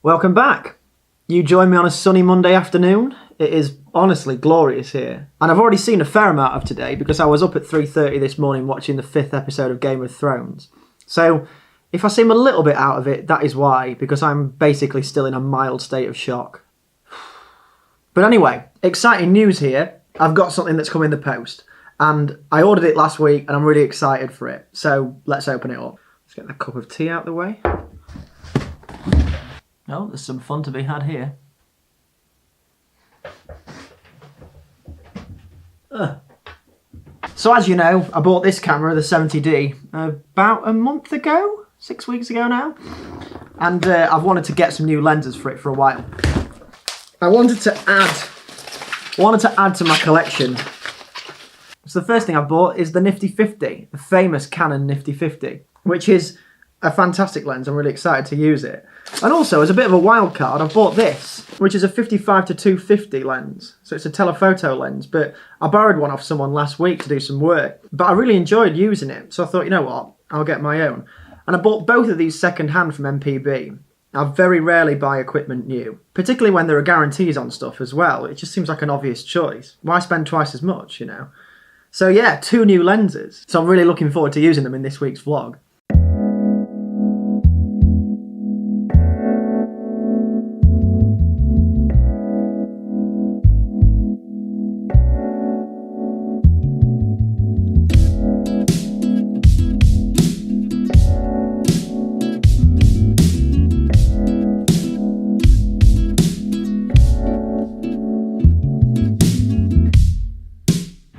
Welcome back. You join me on a sunny Monday afternoon. It is honestly glorious here. And I've already seen a fair amount of today because I was up at 3:30 this morning watching the 5th episode of Game of Thrones. So if I seem a little bit out of it, that is why, because I'm basically still in a mild state of shock. But anyway, exciting news here. I've got something that's come in the post. And I ordered it last week and I'm really excited for it. So let's open it up. Let's get the cup of tea out of the way. Oh, there's some fun to be had here. So as you know, I bought this camera, the 70D, about a month ago, 6 weeks ago now. And I've wanted to get some new lenses for it for a while. I wanted to add to my collection. So the first thing I bought is the Nifty 50, the famous Canon Nifty 50, which is a fantastic lens. I'm really excited to use it. And also, as a bit of a wild card, I've bought this, which is a 55-250 lens. So it's a telephoto lens, but I borrowed one off someone last week to do some work. But I really enjoyed using it, so I thought, you know what, I'll get my own. And I bought both of these second-hand from MPB. I very rarely buy equipment new, particularly when there are guarantees on stuff as well. It just seems like an obvious choice. Why spend twice as much, you know? So yeah, 2 new lenses. So I'm really looking forward to using them in this week's vlog.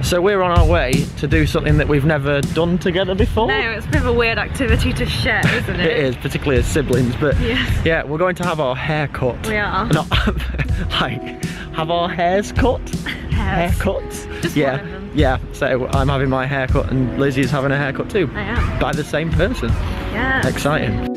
So we're on our way to do something that we've never done together before. No, it's a bit of a weird activity to share, isn't it? It is, particularly as siblings, but yes. Yeah, we're going to have our hair cut. We are. Not like, have our hairs cut? Haircuts? Just yeah. one of them. Yeah, so I'm having my haircut and Lizzie's having a haircut too. I am. By the same person. Yeah. Exciting.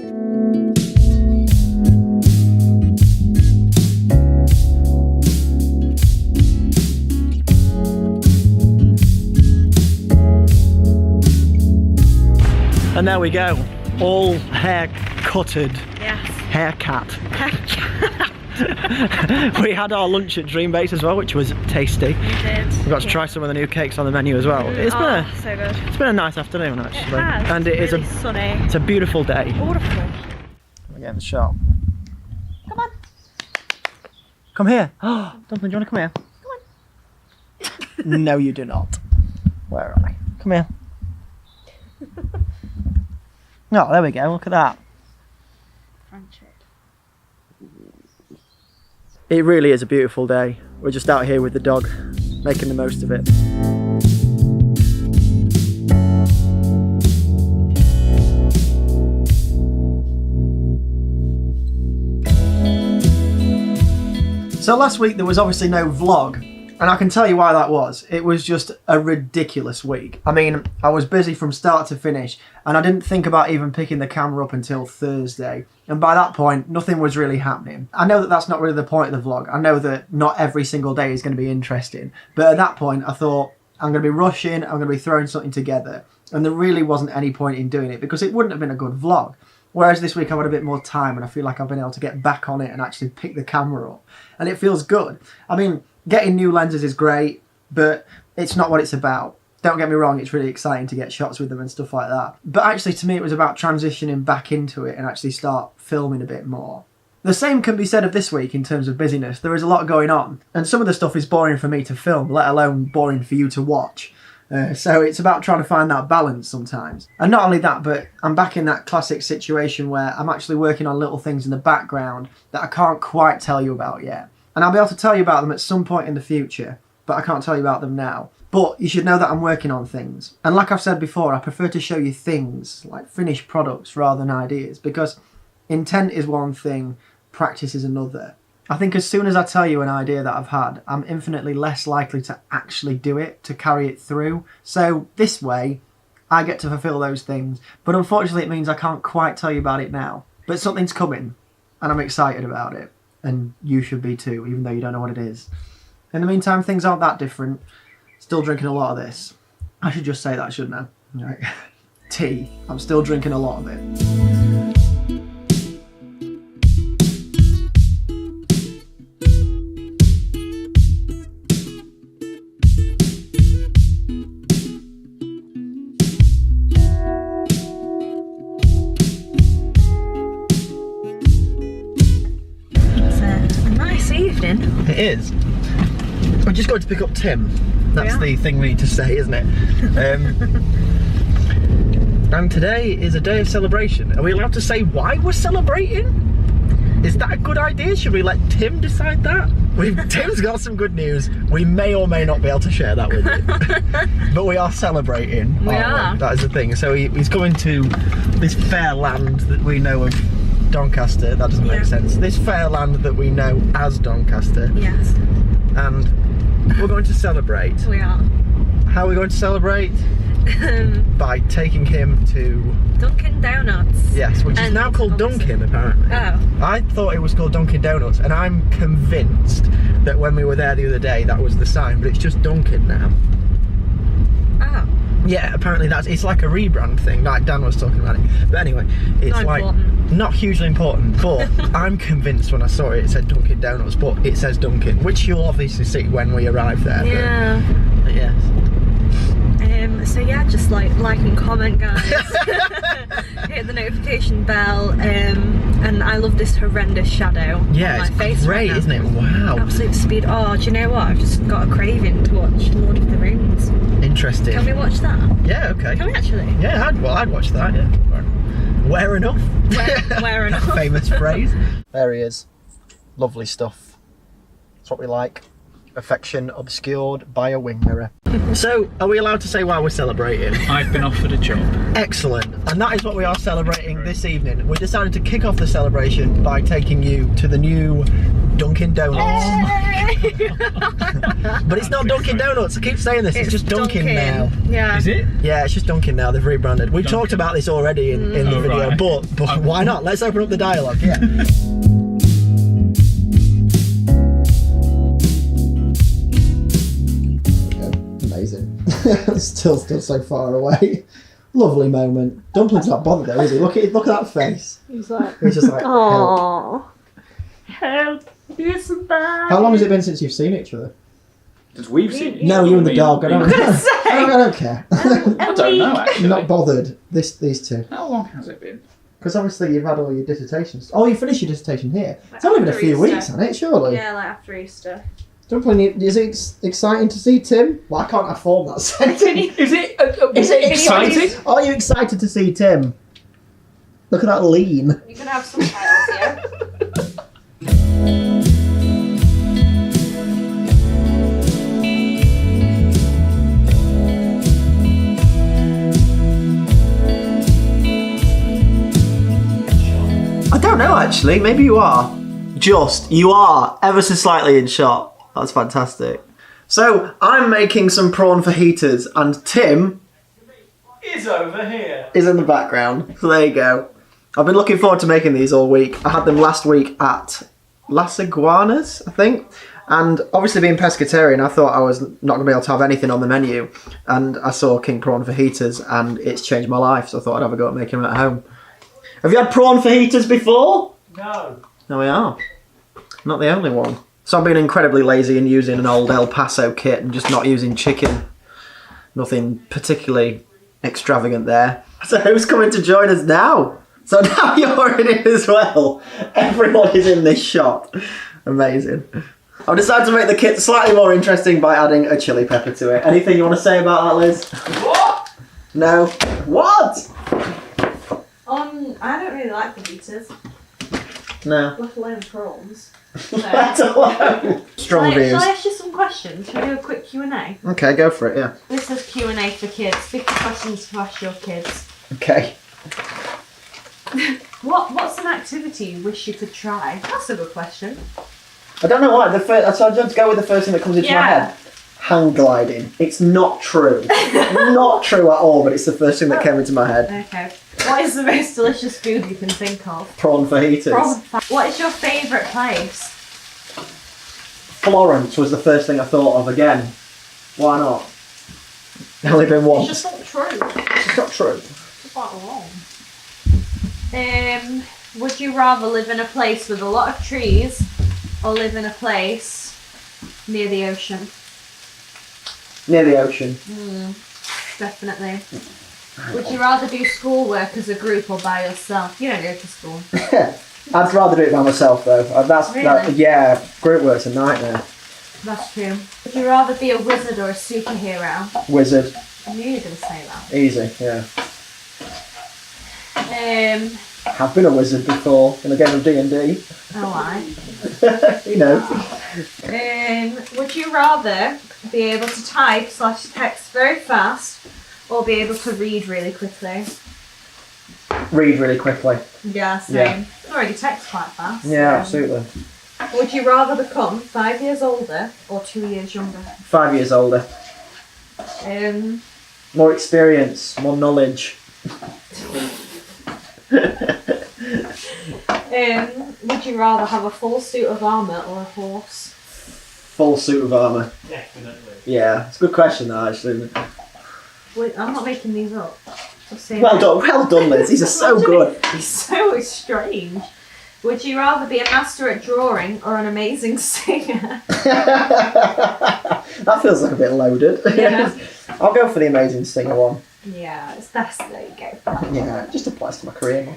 And there we go, all hair cutted. Yes. Haircut. We had our lunch at Dream Bakes as well, which was tasty. We did. We got to try some of the new cakes on the menu as well. So good. It's been a nice afternoon actually. It has. And it is really sunny. It's a beautiful day. Beautiful. Let me get in the shop. Come on. Come here. Oh, Dumpling, do you want to come here? Come on. No, you do not. Where am I? Come here. Oh, there we go, look at that. It really is a beautiful day. We're just out here with the dog, making the most of it. So last week there was obviously no vlog. And I can tell you why that was. It was just a ridiculous week. I mean, I was busy from start to finish, and I didn't think about even picking the camera up until Thursday. And by that point, nothing was really happening. I know that that's not really the point of the vlog. I know that not every single day is going to be interesting. But at that point, I thought, I'm going to be rushing, I'm going to be throwing something together. And there really wasn't any point in doing it, because it wouldn't have been a good vlog. Whereas this week I've had a bit more time, and I feel like I've been able to get back on it and actually pick the camera up. And it feels good. I mean, getting new lenses is great, but it's not what it's about. Don't get me wrong, it's really exciting to get shots with them and stuff like that. But actually, to me, it was about transitioning back into it and actually start filming a bit more. The same can be said of this week in terms of busyness. There is a lot going on, and some of the stuff is boring for me to film, let alone boring for you to watch. So it's about trying to find that balance sometimes. And not only that, but I'm back in that classic situation where I'm actually working on little things in the background that I can't quite tell you about yet. And I'll be able to tell you about them at some point in the future, but I can't tell you about them now. But you should know that I'm working on things. And like I've said before, I prefer to show you things, like finished products, rather than ideas, because intent is one thing, practice is another. I think as soon as I tell you an idea that I've had, I'm infinitely less likely to actually do it, to carry it through. So this way, I get to fulfill those things. But unfortunately, it means I can't quite tell you about it now. But something's coming, and I'm excited about it. And you should be too, even though you don't know what it is. In the meantime, things aren't that different. Still drinking a lot of this. I should just say that, shouldn't I? Right. Tea. I'm still drinking a lot of it. evening. It is. We're just going to pick up Tim. That's Yeah. the thing we need to say, isn't it? And today is a day of celebration. Are we allowed to say why we're celebrating? Is that a good idea? Should we let Tim decide that? Tim's got some good news. We may or may not be able to share that with you. But we are celebrating. We aren't are. That is the thing. So he's coming to this fair land that we know of, Doncaster. That doesn't make sense. This fair land that we know as Doncaster. Yes. And we're going to celebrate. We are. How are we going to celebrate? By taking him to... Dunkin' Donuts. Yes, which is And now called obviously- Dunkin' apparently. Oh. I thought it was called Dunkin' Donuts, and I'm convinced that when we were there the other day that was the sign, but it's just Dunkin' now. Oh. Yeah, apparently it's like a rebrand thing, like Dan was talking about it. But anyway, it's Not like important. not hugely important, but I'm convinced when I saw it said Dunkin' Donuts, but it says Dunkin', which you'll obviously see when we arrive there. Yeah. But yes. So yeah, just like and comment, guys. Hit the notification bell. And I love this horrendous shadow Yeah, on my it's face great, right now. isn't it? Wow. Absolute speed. Oh, do you know what? I've just got a craving to watch Lord of the Rings. Interesting. Can we watch that? Yeah, okay. Can we actually? Yeah, I'd watch that, yeah. Where enough? Where enough? Famous phrase. There he is. Lovely stuff. That's what we like. Affection obscured by a wing mirror. So, are we allowed to say why we're celebrating? I've been offered a job. Excellent. And that is what we are celebrating this evening. We decided to kick off the celebration by taking you to the new Dunkin' Donuts. But it's not Dunkin' Donuts. I keep saying this. It's just Dunkin' now. Yeah. Is it? Yeah, it's just Dunkin' now. They've rebranded. We've talked Dunkin'. about this already in the Oh, video, right. but why not? Let's open up the dialogue. Yeah. Amazing. still so far away. Lovely moment. Dumpling's not bothered though, is he? Look at that face. He's like, He's just like, help. oh, help! It's bad. How long has it been since you've seen each other? Since we've seen it. No, you and the dog. I don't know. say. I don't care. I don't know actually. Not bothered. These two. How long has it been? Because obviously you've had all your dissertations. Oh, you finished your dissertation here. It's only been a after few Easter. weeks, hasn't it? Surely. Yeah, like after Easter. Dumpling, is it exciting to see Tim? Why can't I form that sentence? Is it exciting? Are you excited to see Tim? Look at that lean. You can have subtitles, yeah? I don't know actually, maybe you are. You are ever so slightly in shot. That's fantastic. So, I'm making some prawn fajitas and Tim Is over here. is in the background. So there you go. I've been looking forward to making these all week. I had them last week at Las Iguanas, I think. And obviously being pescatarian, I thought I was not going to be able to have anything on the menu. And I saw king prawn fajitas and it's changed my life. So I thought I'd have a go at making them at home. Have you had prawn fajitas before? No. No, we are. Not the only one. So I've been incredibly lazy in using an old El Paso kit and just not using chicken. Nothing particularly extravagant there. So who's coming to join us now? So now you're in it as well. Everyone is in this shot. Amazing. I've decided to make the kit slightly more interesting by adding a chili pepper to it. Anything you want to say about that, Liz? What? No. What? I don't really like fajitas, No. let alone prawns. Let alone. Strong Shall I views. ask you some questions? Shall we do a quick Q&A? Okay, go for it, yeah. This is Q&A for kids. 50 questions to ask your kids. Okay. What's an activity you wish you could try? That's a good question. I don't know why. So I just go with the first thing that comes into my Yeah. head. Hang gliding. It's not true. Not true at all, but it's the first thing that came into my head. Okay. What is the most delicious food you can think of? Prawn fajitas. What is your favourite place? Florence was the first thing I thought of again. Why not? Only been once. It's just not true. It's not true. It's quite wrong. Would you rather live in a place with a lot of trees or live in a place near the ocean? Near the ocean. Definitely. Would you rather do schoolwork as a group or by yourself? You don't go to school. I'd rather do it by myself though. Really? Yeah, group work's a nightmare. That's true. Would you rather be a wizard or a superhero? Wizard. I knew you were going to say that. Easy, yeah. I've been a wizard before in a game of D&D. Oh, I. You know. Would you rather be able to type/text very fast or be able to read really quickly? Read really quickly. Yeah, same. Yeah. I already text quite fast. Yeah, absolutely. Would you rather become 5 years older or 2 years younger? 5 years older. More experience, more knowledge. Would you rather have a full suit of armour or a horse? Full suit of armour. Definitely. Yeah, it's a good question that actually, isn't it? Wait, I'm not making these up. Just saying Well done, Liz. These are so good. It's so strange. Would you rather be a master at drawing or an amazing singer? That feels like a bit loaded. Yeah. I'll go for the amazing singer one. Yeah, it's best. There you go. Yeah, it just applies to my career more.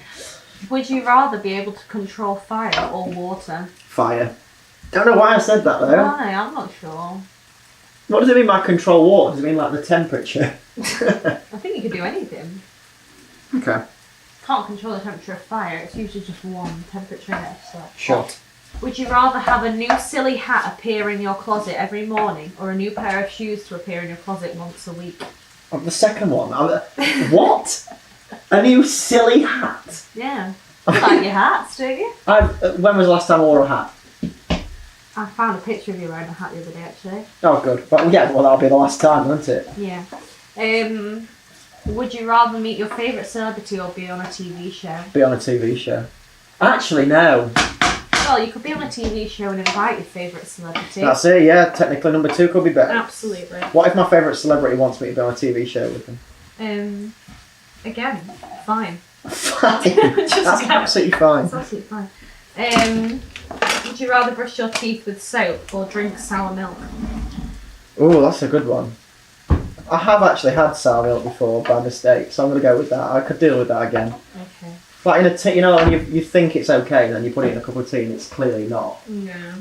Would you rather be able to control fire or water? Fire. Don't know why I said that though. Why? I'm not sure. What does it mean by control water? Does it mean like the temperature? I think you could do anything. Okay. Can't control the temperature of fire. It's usually just one temperature in it. So Sure. hot. Would you rather have a new silly hat appear in your closet every morning or a new pair of shoes to appear in your closet once a week? The second one. What? A new silly hat? Yeah. You like your hats, don't you? When was the last time I wore a hat? I found a picture of you wearing a hat the other day, actually. Oh, good. But yeah, well, that'll be the last time, won't it? Yeah. Would you rather meet your favourite celebrity or be on a TV show? Be on a TV show. Actually, no. Well, you could be on a TV show and invite your favourite celebrity. That's it, yeah. Technically, number 2 could be better. Absolutely. What if my favourite celebrity wants me to be on a TV show with them? Again, fine. Fine. Just That's go. absolutely fine. That's absolutely fine. Would you rather brush your teeth with soap or drink sour milk? Oh, that's a good one. I have actually had sour milk before by mistake, so I'm going to go with that. I could deal with that again. Okay. Like in a tea, you know, when you think it's okay, and then you put it in a cup of tea and it's clearly not. No.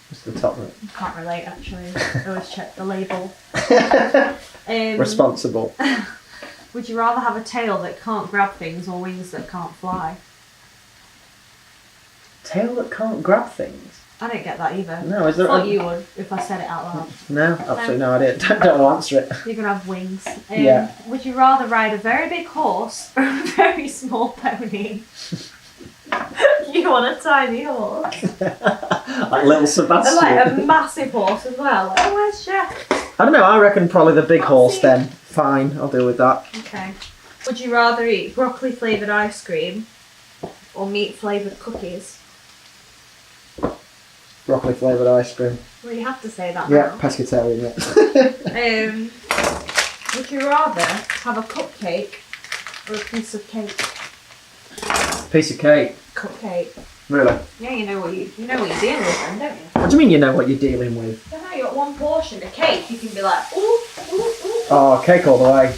Just the top of I can't relate, actually. I always check the label. it. Responsible. Would you rather have a tail that can't grab things or wings that can't fly? Tail that can't grab things? I don't get that either. No, is there... I thought you would if I said it out loud. No, absolutely no idea. Don't want to answer it. You're going to have wings. Yeah. Would you rather ride a very big horse or a very small pony? You want a tiny horse. Like little Sebastian. And like a massive horse as well. Like, oh, where's Geoff? I don't know, I reckon probably the big Can't horse see. then. Fine, I'll deal with that. Okay. Would you rather eat broccoli flavoured ice cream or meat flavoured cookies? Broccoli flavoured ice cream. Well, you have to say that Yeah, now. pescatarian, yeah. Would you rather have a cupcake or a piece of cake? Piece of cake. Cupcake. Really? Yeah, you know what you're dealing with then, don't you? What do you mean you know what you're dealing with? I don't know, you got one portion of cake, you can be like, ooh, ooh, ooh. Oh, cake all the way.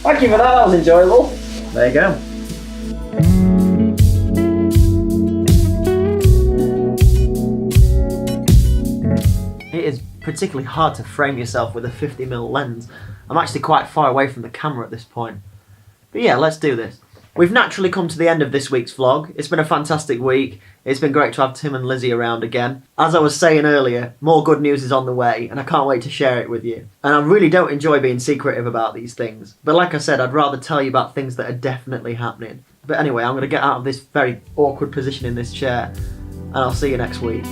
Thank you for that was enjoyable. There you go. It is particularly hard to frame yourself with a 50mm lens. I'm actually quite far away from the camera at this point. But yeah, let's do this. We've naturally come to the end of this week's vlog. It's been a fantastic week. It's been great to have Tim and Lizzie around again. As I was saying earlier, more good news is on the way and I can't wait to share it with you. And I really don't enjoy being secretive about these things. But like I said, I'd rather tell you about things that are definitely happening. But anyway, I'm going to get out of this very awkward position in this chair and I'll see you next week.